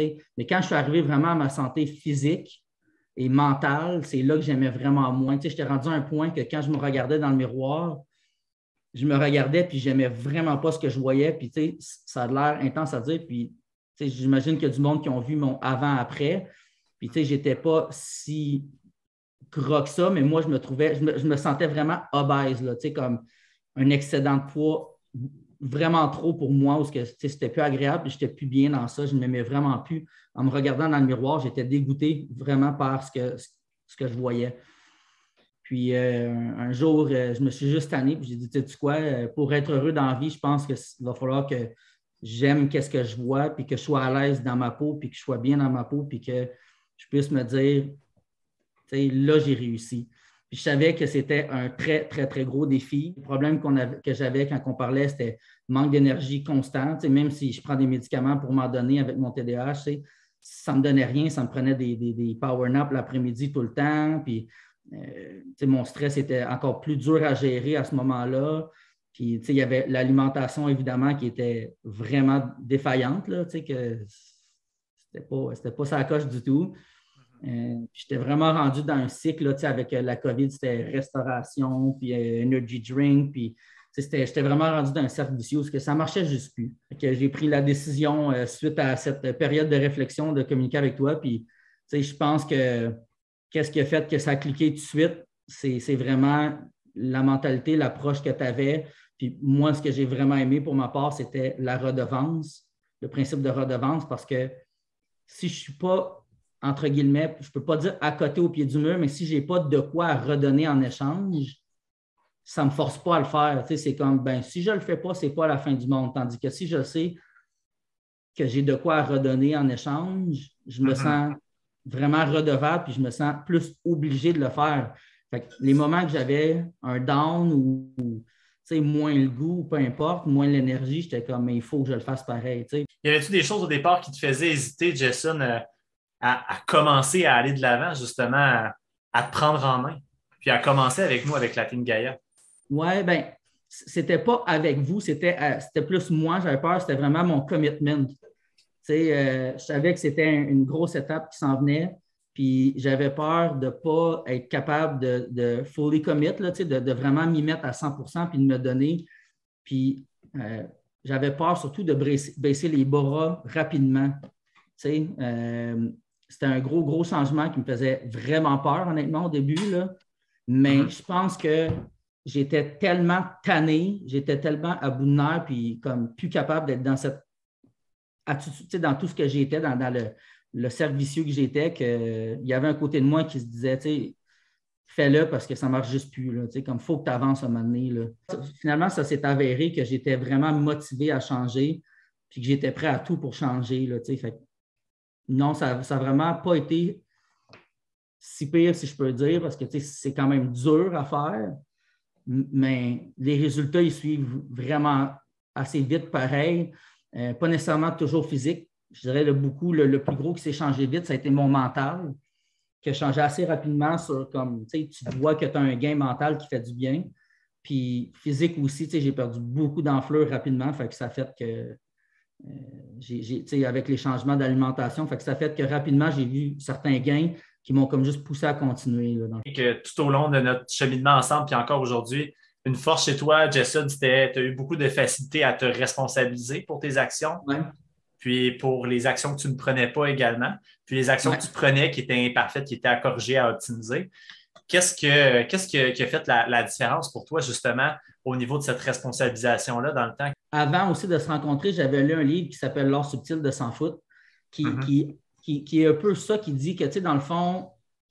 sais. Mais quand je suis arrivé vraiment à ma santé physique et mentale, c'est là que j'aimais vraiment moins. Tu sais, j'étais rendu à un point que quand je me regardais dans le miroir, je me regardais puis j'aimais vraiment pas ce que je voyais. Puis, tu sais, ça a l'air intense à dire. Puis, tu sais, j'imagine qu'il y a du monde qui ont vu mon avant-après. Puis, tu sais, j'étais pas si gras que ça, mais moi, je me sentais vraiment obèse, là, tu sais, comme un excédent de poids vraiment trop pour moi, parce que c'était plus agréable, je n'étais plus bien dans ça, je ne m'aimais vraiment plus. En me regardant dans le miroir, j'étais dégoûté vraiment par ce que je voyais. Puis un jour, je me suis juste tanné, puis j'ai dit, tu sais quoi, pour être heureux dans la vie, je pense qu'il va falloir que j'aime qu'est-ce que je vois, puis que je sois à l'aise dans ma peau, puis que je sois bien dans ma peau, puis que je puisse me dire, tu sais, là, j'ai réussi. Puis je savais que c'était un très, très, très gros défi. Le problème que j'avais quand on parlait, c'était manque d'énergie constant. Tu sais, même si je prends des médicaments pour m'en donner avec mon TDAH, tu sais, ça ne me donnait rien. Ça me prenait des power naps l'après-midi tout le temps. Puis tu sais, mon stress était encore plus dur à gérer à ce moment-là. Puis tu sais, il y avait l'alimentation, évidemment, qui était vraiment défaillante. Là, tu sais, que c'était pas sa coche du tout. J'étais vraiment rendu dans un cycle là, avec la COVID, c'était restauration, puis energy drink, puis j'étais vraiment rendu dans un cercle vicieux parce que ça ne marchait juste plus. J'ai pris la décision suite à cette période de réflexion de communiquer avec toi, puis je pense que qu'est-ce qui a fait que ça a cliqué tout de suite, c'est vraiment la mentalité, l'approche que tu avais. Puis moi, ce que j'ai vraiment aimé pour ma part, c'était la redevance, le principe de redevance, parce que si je ne suis pas entre guillemets, je ne peux pas dire à côté au pied du mur, mais si je n'ai pas de quoi à redonner en échange, ça ne me force pas à le faire. Tu sais, c'est comme, ben, si je ne le fais pas, ce n'est pas la fin du monde. Tandis que si je sais que j'ai de quoi à redonner en échange, je me sens vraiment redevable puis je me sens plus obligé de le faire. Fait que les moments que j'avais un down ou moins le goût, peu importe, moins l'énergie, j'étais comme, mais il faut que je le fasse pareil. Tu sais. Y avait-tu des choses au départ qui te faisaient hésiter, Jason, à commencer à aller de l'avant, justement, à te prendre en main, puis à commencer avec nous, avec la Team Gaïa? Oui, bien, c'était pas avec vous, c'était plus moi, j'avais peur, c'était vraiment mon commitment. Je savais que c'était une grosse étape qui s'en venait, puis j'avais peur de ne pas être capable de fully commit, là, de vraiment m'y mettre à 100% puis de me donner. Puis j'avais peur surtout de baisser les bras rapidement. C'était un gros, gros changement qui me faisait vraiment peur, honnêtement, au début. Là. Mais je pense que j'étais tellement tanné, j'étais tellement à bout de nerfs, puis comme plus capable d'être dans cette attitude, dans tout ce que j'étais, dans le cercle vicieux que j'étais, qu'il y avait un côté de moi qui se disait, fais-le parce que ça ne marche juste plus. Là, comme il faut que tu avances à un moment donné. Là. Finalement, ça s'est avéré que j'étais vraiment motivé à changer, puis que j'étais prêt à tout pour changer. Là, fait, non, ça n'a vraiment pas été si pire, si je peux dire, parce que c'est quand même dur à faire, mais les résultats, ils suivent vraiment assez vite pareil. Pas nécessairement toujours physique. Je dirais le plus gros qui s'est changé vite, ça a été mon mental, qui a changé assez rapidement sur comme, tu vois que tu as un gain mental qui fait du bien. Puis physique aussi, j'ai perdu beaucoup d'enflure rapidement, fait que ça fait que avec les changements d'alimentation, fait que ça fait que rapidement, j'ai vu certains gains qui m'ont comme juste poussé à continuer. Là, Et que tout au long de notre cheminement ensemble, puis encore aujourd'hui, une force chez toi, Jason, c'était tu as eu beaucoup de facilité à te responsabiliser pour tes actions, ouais. puis pour les actions que tu ne prenais pas également, puis les actions que tu prenais qui étaient imparfaites, qui étaient à corriger, à optimiser. Qu'est-ce qui a fait la différence pour toi, justement, au niveau de cette responsabilisation-là dans le temps? Avant aussi de se rencontrer, j'avais lu un livre qui s'appelle L'art subtil de s'en foutre, qui est un peu ça, qui dit que, dans le fond,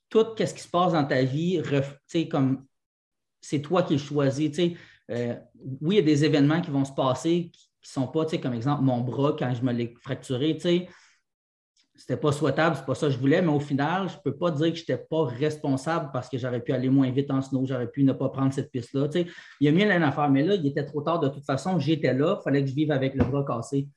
tout ce qui se passe dans ta vie, comme c'est toi qui le choisis. Oui, il y a des événements qui vont se passer qui ne sont pas, comme exemple, mon bras quand je me l'ai fracturé. C'était pas souhaitable, c'est pas ça que je voulais, mais au final, je ne peux pas dire que je n'étais pas responsable parce que j'aurais pu aller moins vite en snow, j'aurais pu ne pas prendre cette piste-là. Il y a mille affaires, mais là, il était trop tard de toute façon, j'étais là, il fallait que je vive avec le bras cassé.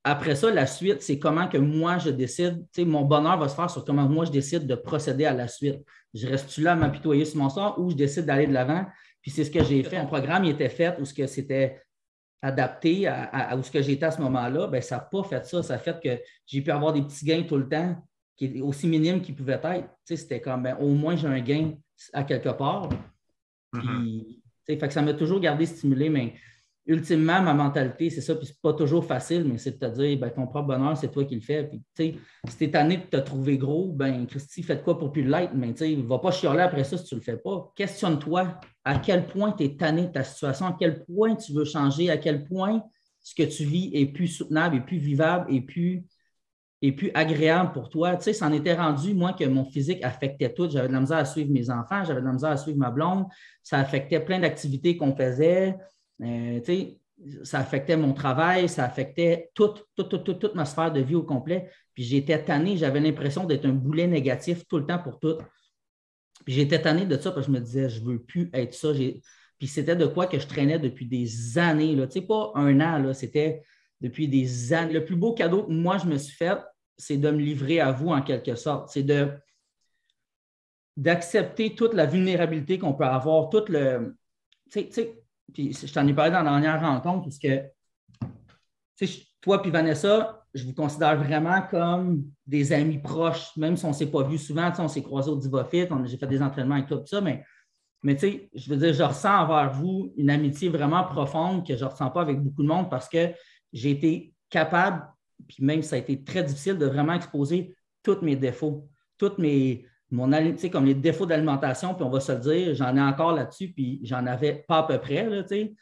Après ça, la suite, c'est comment que moi, je décide, mon bonheur va se faire sur comment moi, je décide de procéder à la suite. Je reste-tu là à m'apitoyer sur mon sort ou je décide d'aller de l'avant? Puis c'est ce que j'ai fait. Mon programme il était fait où c'était adapté à où ce que j'étais à ce moment-là, ben, ça n'a pas fait ça. Ça a fait que j'ai pu avoir des petits gains tout le temps, qui est aussi minime qu'ils pouvaient être. C'était comme, ben, au moins, j'ai un gain à quelque part. Puis, fait que ça m'a toujours gardé stimulé, mais ultimement, ma mentalité, c'est ça. Puis, c'est pas toujours facile, mais c'est de te dire, ben, ton propre bonheur, c'est toi qui le fais. Puis, si tu es tanné de te trouver gros, ben, Christy, fais de quoi pour plus l'être, mais il ne va pas chialer après ça si tu ne le fais pas. Questionne-toi à quel point tu es tanné de ta situation, à quel point tu veux changer, à quel point ce que tu vis est plus soutenable, est plus vivable, est plus agréable pour toi. Tu sais, ça en était rendu, moi, que mon physique affectait tout. J'avais de la misère à suivre mes enfants, j'avais de la misère à suivre ma blonde. Ça affectait plein d'activités qu'on faisait. Tu sais, ça affectait mon travail, ça affectait toute ma sphère de vie au complet. Puis j'étais tanné, j'avais l'impression d'être un boulet négatif tout le temps pour tout. Puis j'étais tanné de ça parce que je me disais, je ne veux plus être ça. Puis c'était de quoi que je traînais depuis des années. Là. Tu sais, pas un an, là, c'était depuis des années. Le plus beau cadeau que moi, je me suis fait, c'est de me livrer à vous en quelque sorte. C'est d'accepter toute la vulnérabilité qu'on peut avoir, tout le. Tu sais, puis je t'en ai parlé dans la dernière rencontre, parce que toi et Vanessa, je vous considère vraiment comme des amis proches, même si on ne s'est pas vus souvent, on s'est croisés au Divofit, j'ai fait des entraînements avec toi, tout ça, mais tu sais, je veux dire, je ressens envers vous une amitié vraiment profonde que je ne ressens pas avec beaucoup de monde parce que j'ai été capable, puis même ça a été très difficile de vraiment exposer tous mes défauts, comme les défauts d'alimentation, puis on va se le dire, j'en ai encore là-dessus, puis j'en avais pas à peu près, là, tu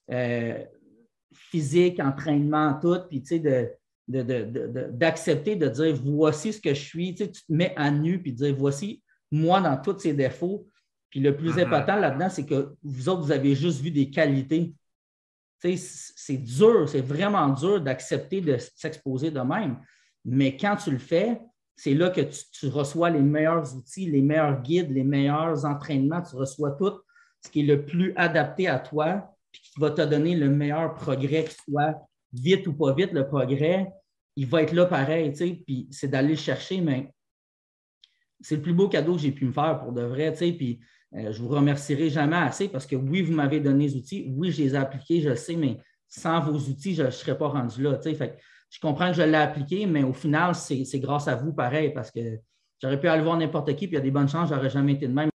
sais. Physique, entraînement, tout, puis tu sais, d'accepter de dire voici ce que je suis, tu sais, tu te mets à nu, puis de dire voici moi dans tous ces défauts. Puis le plus important là-dedans, c'est que vous autres, vous avez juste vu des qualités. Tu sais, c'est dur, c'est vraiment dur d'accepter de s'exposer de même. Mais quand tu le fais, c'est là que tu reçois les meilleurs outils, les meilleurs guides, les meilleurs entraînements, tu reçois tout ce qui est le plus adapté à toi, puis qui va te donner le meilleur progrès, que ce soit vite ou pas vite, le progrès, il va être là pareil, tu sais, puis c'est d'aller le chercher, mais c'est le plus beau cadeau que j'ai pu me faire pour de vrai, tu sais, puis je ne vous remercierai jamais assez parce que oui, vous m'avez donné les outils, oui, je les ai appliqués, je le sais, mais sans vos outils, je ne serais pas rendu là, tu sais, fait je comprends que je l'ai appliqué, mais au final, c'est grâce à vous pareil parce que j'aurais pu aller voir n'importe qui, puis il y a des bonnes chances, je n'aurais jamais été de même.